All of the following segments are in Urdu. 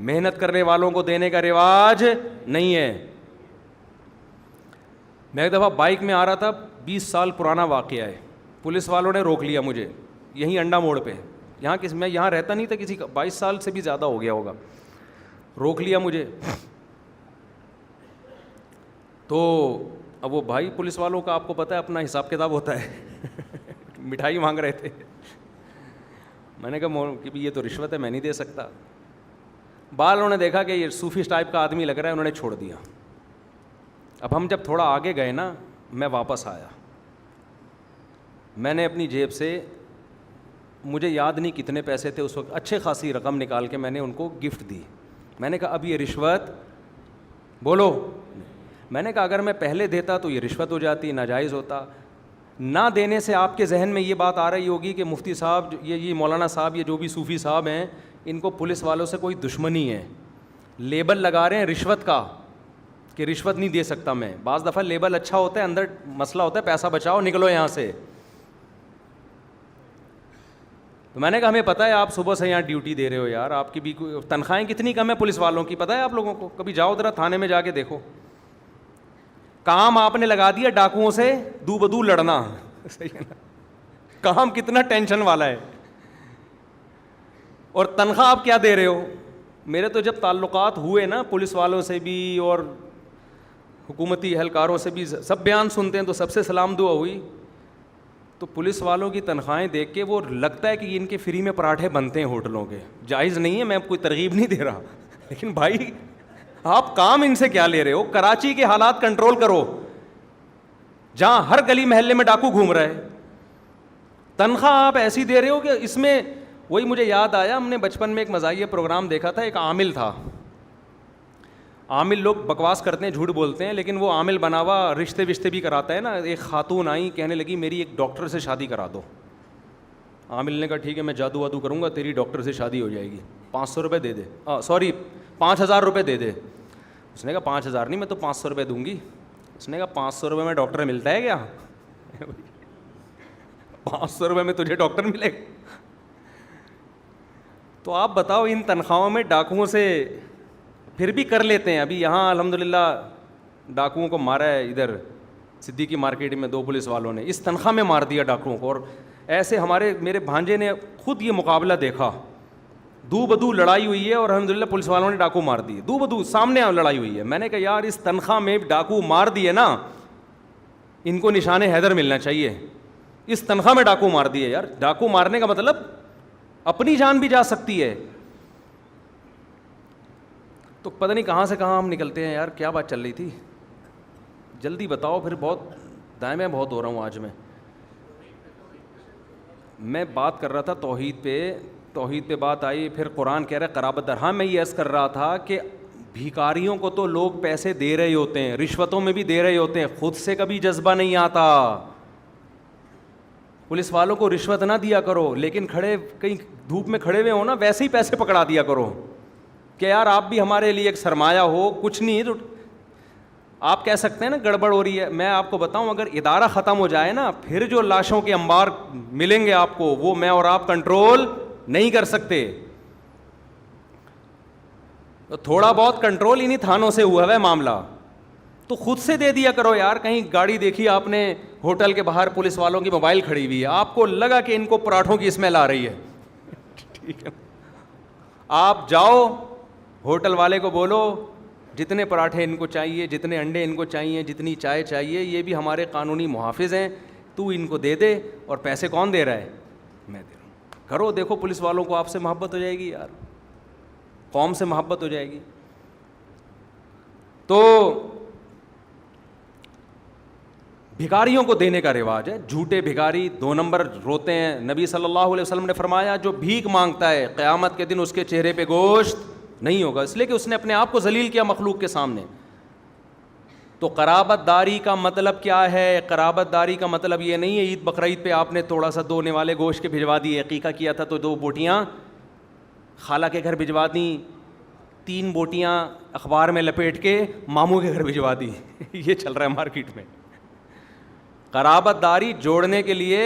محنت کرنے والوں کو دینے کا رواج نہیں ہے. میں ایک دفعہ بائک میں آ رہا تھا, 20 سال پرانا واقعہ ہے, پولیس والوں نے روک لیا مجھے یہیں انڈا موڑ پہ, یہاں میں یہاں رہتا نہیں تھا, کسی کا 22 سال سے بھی زیادہ ہو گیا ہوگا, روک لیا مجھے. تو اب وہ بھائی پولیس والوں کا آپ کو پتہ ہے اپنا حساب کتاب ہوتا ہے, مٹھائی مانگ رہے تھے. میں نے کہا کہ یہ تو رشوت ہے, میں نہیں دے سکتا. بعد انہوں نے دیکھا کہ یہ صوفی ٹائپ کا آدمی لگ رہا ہے, انہوں نے چھوڑ دیا. اب ہم جب تھوڑا آگے گئے نا, میں واپس آیا, میں نے اپنی جیب سے, مجھے یاد نہیں کتنے پیسے تھے اس وقت, اچھے خاصی رقم نکال کے میں نے ان کو گفٹ دی. میں نے کہا اب یہ رشوت بولو, میں نے کہا اگر میں پہلے دیتا تو یہ رشوت ہو جاتی, ناجائز ہوتا. نہ دینے سے آپ کے ذہن میں یہ بات آ رہی ہوگی کہ مفتی صاحب, یہ مولانا صاحب, یہ جو بھی صوفی صاحب ہیں, ان کو پولیس والوں سے کوئی دشمنی ہے, لیبل لگا رہے ہیں رشوت کا کہ رشوت نہیں دے سکتا میں. بعض دفعہ لیبل اچھا ہوتا ہے, اندر مسئلہ ہوتا ہے پیسہ بچاؤ, نکلو یہاں سے. تو میں نے کہا ہمیں پتہ ہے آپ صبح سے یہاں ڈیوٹی دے رہے ہو یار, آپ کی بھی تنخواہیں کتنی کم ہے پولیس والوں کی, پتہ ہے آپ لوگوں کو؟ کبھی جاؤ ذرا تھانے میں جا کے دیکھو. کام آپ نے لگا دیا ڈاکوؤں سے دو بدو لڑنا, صحیح ہے نا, کام کتنا ٹینشن والا ہے, اور تنخواہ آپ کیا دے رہے ہو. میرے تو جب تعلقات ہوئے نا پولیس والوں سے بھی اور حکومتی اہلکاروں سے بھی, سب بیان سنتے ہیں تو سب سے سلام دعا ہوئی. تو پولیس والوں کی تنخواہیں دیکھ کے وہ لگتا ہے کہ ان کے فری میں پراٹھے بنتے ہیں ہوٹلوں کے. جائز نہیں ہے, میں کوئی ترغیب نہیں دے رہا, لیکن بھائی آپ کام ان سے کیا لے رہے ہو؟ کراچی کے حالات کنٹرول کرو جہاں ہر گلی محلے میں ڈاکو گھوم رہا ہے, تنخواہ آپ ایسی دے رہے ہو کہ اس میں. وہی مجھے یاد آیا, ہم نے بچپن میں ایک مزاحیہ پروگرام دیکھا تھا, ایک عامل تھا. عامل لوگ بکواس کرتے ہیں, جھوٹ بولتے ہیں, لیکن وہ عامل بنا ہوا رشتے وشتے بھی کراتا ہے نا. ایک خاتون آئی, کہنے لگی میری ایک ڈاکٹر سے شادی کرا دو. عامل نے کہا ٹھیک ہے میں جادو وادو کروں گا, تیری ڈاکٹر سے شادی ہو جائے گی, 500 روپے دے دے, سوری 5000 روپے دے دے. اس نے کہا 5000 نہیں, میں تو 500 روپے دوں گی. اس نے کہا 500 روپے میں ڈاکٹر ملتا ہے کیا؟ 500 روپے میں تجھے ڈاکٹر ملے گا؟ تو آپ بتاؤ ان تنخواہوں میں ڈاکوؤں سے پھر بھی کر لیتے ہیں. ابھی یہاں الحمدللہ ڈاکوؤں کو مارا ہے, ادھر صدیقی مارکیٹ میں 2 پولیس والوں نے اس تنخواہ میں مار دیا ڈاکوؤں کو. اور ایسے میرے بھانجے نے خود یہ مقابلہ دیکھا, دو بدو لڑائی ہوئی ہے اور الحمدللہ پولیس والوں نے ڈاکو مار دیے, دو بدو سامنے لڑائی ہوئی ہے. میں نے کہا یار اس تنخواہ میں ڈاکو مار دیے نا, ان کو نشان حیدر ملنا چاہیے. اس تنخواہ میں ڈاکو مار دیے یار. ڈاکو مارنے کا مطلب اپنی جان بھی جا سکتی ہے. تو پتہ نہیں کہاں سے کہاں ہم نکلتے ہیں یار, کیا بات چل رہی تھی؟ جلدی بتاؤ, پھر بہت دائیں بہت ہو رہا ہوں آج میں بات کر رہا تھا توحید پہ بات آئی, پھر قرآن کہہ رہا ہے قرابت دار. ہاں میں یہ عرض کر رہا تھا کہ بھیکاریوں کو تو لوگ پیسے دے رہے ہوتے ہیں, رشوتوں میں بھی دے رہے ہوتے ہیں, خود سے کبھی جذبہ نہیں آتا. پولیس والوں کو رشوت نہ دیا کرو, لیکن کہیں دھوپ میں کھڑے ہوئے ہو نا, ویسے ہی پیسے پکڑا دیا کرو کہ یار آپ بھی ہمارے لیے ایک سرمایہ ہو. کچھ نہیں تو آپ کہہ سکتے ہیں نا گڑبڑ ہو رہی ہے. میں آپ کو بتاؤں, اگر ادارہ ختم ہو جائے نا, پھر جو لاشوں کے انبار ملیں گے آپ کو, وہ میں اور آپ کنٹرول نہیں کر سکتے. تو تھوڑا بہت کنٹرول انہیں تھانوں سے ہوا ہے معاملہ, تو خود سے دے دیا کرو یار. کہیں گاڑی دیکھی آپ نے ہوٹل کے باہر پولیس والوں کی موبائل کھڑی ہوئی ہے, آپ کو لگا کہ ان کو پراٹھوں کی اسمیل آ رہی ہے, ٹھیک ہے, آپ جاؤ ہوٹل والے کو بولو جتنے پراٹھے ان کو چاہیے, جتنے انڈے ان کو چاہیے, جتنی چائے چاہیے, یہ بھی ہمارے قانونی محافظ ہیں, تو ان کو دے دے. اور پیسے کون دے رہا ہے؟ میں دے رہا ہوں. کرو, دیکھو پولیس والوں کو آپ سے محبت ہو جائے گی یار, قوم سے محبت ہو جائے گی. تو بھکاریوں کو دینے کا رواج ہے. جھوٹے بھکاری 2 نمبر روتے ہیں. نبی صلی اللہ علیہ وسلم نے فرمایا جو بھیک مانگتا ہے قیامت کے دن اس کے چہرے پہ گوشت نہیں ہوگا, اس لیے کہ اس نے اپنے آپ کو ذلیل کیا مخلوق کے سامنے. تو قرابت داری کا مطلب کیا ہے؟ قرابت داری کا مطلب یہ نہیں ہے عید بقرعید پہ آپ نے تھوڑا سا دونے والے گوشت کے بھجوا دیے, عقیقہ کیا تھا تو 2 بوٹیاں خالہ کے گھر بھجوا دیں, 3 بوٹیاں اخبار میں لپیٹ کے ماموں کے گھر بھجوا دی. یہ چل رہا ہے مارکیٹ میں. قرابت داری جوڑنے کے لیے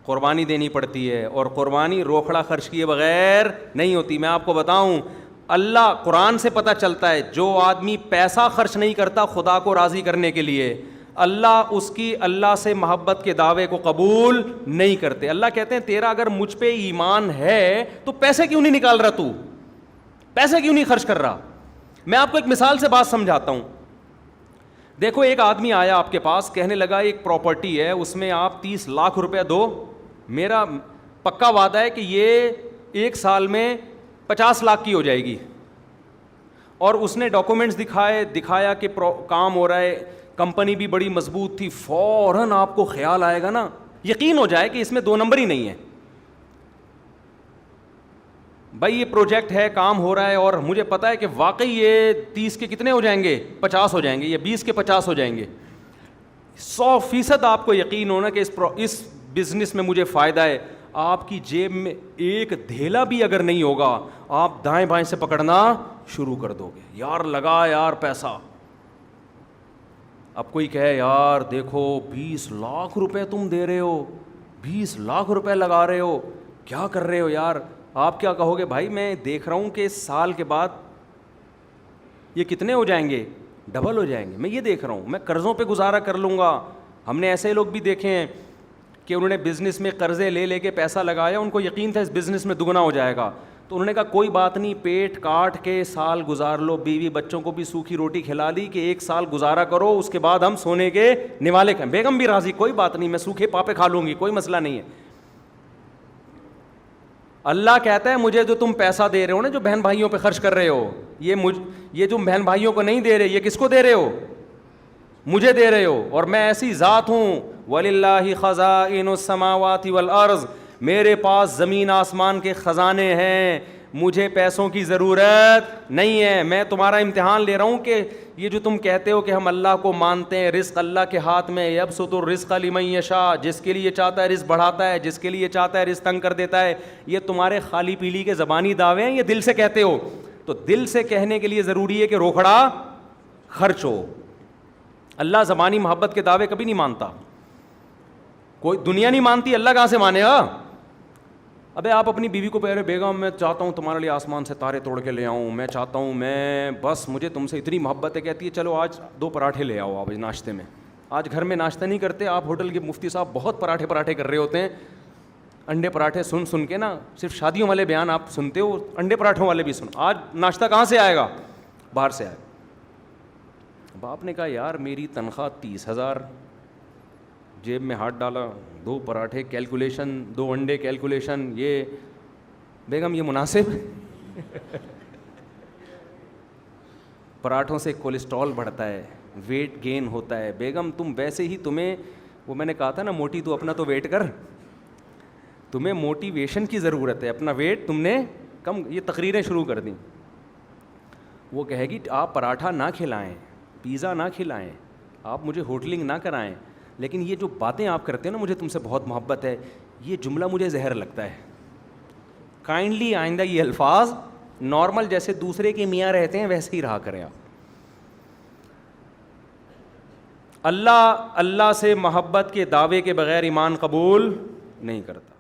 قربانی دینی پڑتی ہے, اور قربانی روکھڑا خرچ کیے بغیر نہیں ہوتی. میں آپ کو بتاؤں, اللہ قرآن سے پتہ چلتا ہے جو آدمی پیسہ خرچ نہیں کرتا خدا کو راضی کرنے کے لیے, اللہ اس کی اللہ سے محبت کے دعوے کو قبول نہیں کرتے. اللہ کہتے ہیں تیرا اگر مجھ پہ ایمان ہے تو پیسے کیوں نہیں نکال رہا, تو پیسے کیوں نہیں خرچ کر رہا. میں آپ کو ایک مثال سے بات سمجھاتا ہوں. دیکھو ایک آدمی آیا آپ کے پاس, کہنے لگا ایک پراپرٹی ہے اس میں آپ 30 لاکھ روپے دو, میرا پکا وعدہ ہے کہ یہ 1 سال میں 50 لاکھ کی ہو جائے گی. اور اس نے ڈاکومنٹس دکھایا کہ کام ہو رہا ہے, کمپنی بھی بڑی مضبوط تھی. فوراً آپ کو خیال آئے گا نا, یقین ہو جائے کہ اس میں 2 نمبر ہی نہیں ہے. بھائی یہ پروجیکٹ ہے, کام ہو رہا ہے, اور مجھے پتا ہے کہ واقعی یہ 30 کے کتنے ہو جائیں گے, 50 ہو جائیں گے, یا 20 کے 50 ہو جائیں گے. 100% آپ کو یقین ہونا کہ اس بزنس میں مجھے فائدہ ہے. آپ کی جیب میں ایک دھیلا بھی اگر نہیں ہوگا, آپ دائیں بائیں سے پکڑنا شروع کر دو گے, یار لگا یار پیسہ. اب کوئی کہے یار دیکھو 20 لاکھ روپے تم دے رہے ہو, 20 لاکھ روپے لگا رہے ہو, کیا کر رہے ہو یار. آپ کیا کہو گے, بھائی میں دیکھ رہا ہوں کہ سال کے بعد یہ کتنے ہو جائیں گے, ڈبل ہو جائیں گے. میں یہ دیکھ رہا ہوں, میں قرضوں پہ گزارا کر لوں گا. ہم نے ایسے لوگ بھی دیکھے ہیں کہ انہوں نے بزنس میں قرضے لے کے پیسہ لگایا, ان کو یقین تھا اس بزنس میں دگنا ہو جائے گا, تو انہوں نے کہا کوئی بات نہیں, پیٹ کاٹ کے سال گزار لو, بیوی بچوں کو بھی سوکھی روٹی کھلا لی کہ 1 سال گزارا کرو, اس کے بعد ہم سونے کے نوالے کھائیں. بیگم بھی راضی, کوئی بات نہیں, میں سوکھے پاپے کھا لوں گی, کوئی مسئلہ نہیں ہے. اللہ کہتا ہے مجھے جو تم پیسہ دے رہے ہو نا, جو بہن بھائیوں پہ خرچ کر رہے ہو, یہ جو بہن بھائیوں کو نہیں دے رہے, یہ کس کو دے رہے ہو, مجھے دے رہے ہو. اور میں ایسی ذات ہوں, وَلِلَّهِ خَزَائِنُ السَّمَاوَاتِ وَالْأَرْضِ, میرے پاس زمین آسمان کے خزانے ہیں, مجھے پیسوں کی ضرورت نہیں ہے. میں تمہارا امتحان لے رہا ہوں کہ یہ جو تم کہتے ہو کہ ہم اللہ کو مانتے ہیں, رزق اللہ کے ہاتھ میں, یبسط الرزق لمن یشاء, جس کے لیے چاہتا ہے رزق بڑھاتا ہے, جس کے لیے چاہتا ہے رزق تنگ کر دیتا ہے. یہ تمہارے خالی پیلی کے زبانی دعوے ہیں, یہ دل سے کہتے ہو. تو دل سے کہنے کے لیے ضروری ہے کہ روکھڑا خرچ ہو. اللہ زبانی محبت کے دعوے کبھی نہیں مانتا, کوئی دنیا نہیں مانتی, اللہ کہاں سے مانے گا. ابے آپ اپنی بیوی کو پہلے, بیگم میں چاہتا ہوں تمہارے لیے آسمان سے تارے توڑ کے لے آؤں, میں چاہتا ہوں, میں بس مجھے تم سے اتنی محبت ہے, کہتی ہے چلو آج 2 پراٹھے لے آؤ آپ ناشتے میں. آج گھر میں ناشتہ نہیں کرتے آپ, ہوٹل کے مفتی صاحب بہت پراٹھے کر رہے ہوتے ہیں, انڈے پراٹھے سن کے نا, صرف شادیوں والے بیان آپ سنتے ہو, انڈے پراٹھوں والے بھی سن. آج ناشتہ کہاں سے آئے گا, باہر سے آئے. باپ نے کہا یار میری تنخواہ 30,000, جیب میں ہاتھ ڈالا, 2 پراٹھے کیلکولیشن, 2 انڈے کیلکولیشن, یہ بیگم یہ مناسب. پراٹھوں سے کولیسٹرول بڑھتا ہے, ویٹ گین ہوتا ہے. بیگم تم ویسے ہی, تمہیں وہ میں نے کہا تھا نا موٹی, تو اپنا تو ویٹ کر, تمہیں موٹیویشن کی ضرورت ہے, اپنا ویٹ تم نے کم. یہ تقریریں شروع کر دیں. وہ کہے گی آپ پراٹھا نہ کھلائیں, پیزا نہ کھلائیں, آپ مجھے ہوٹلنگ نہ کرائیں, لیکن یہ جو باتیں آپ کرتے ہیں نا, مجھے تم سے بہت محبت ہے, یہ جملہ مجھے زہر لگتا ہے. کائنڈلی آئندہ یہ الفاظ نارمل جیسے دوسرے کے میاں رہتے ہیں ویسے ہی رہا کریں آپ. اللہ سے محبت کے دعوے کے بغیر ایمان قبول نہیں کرتا.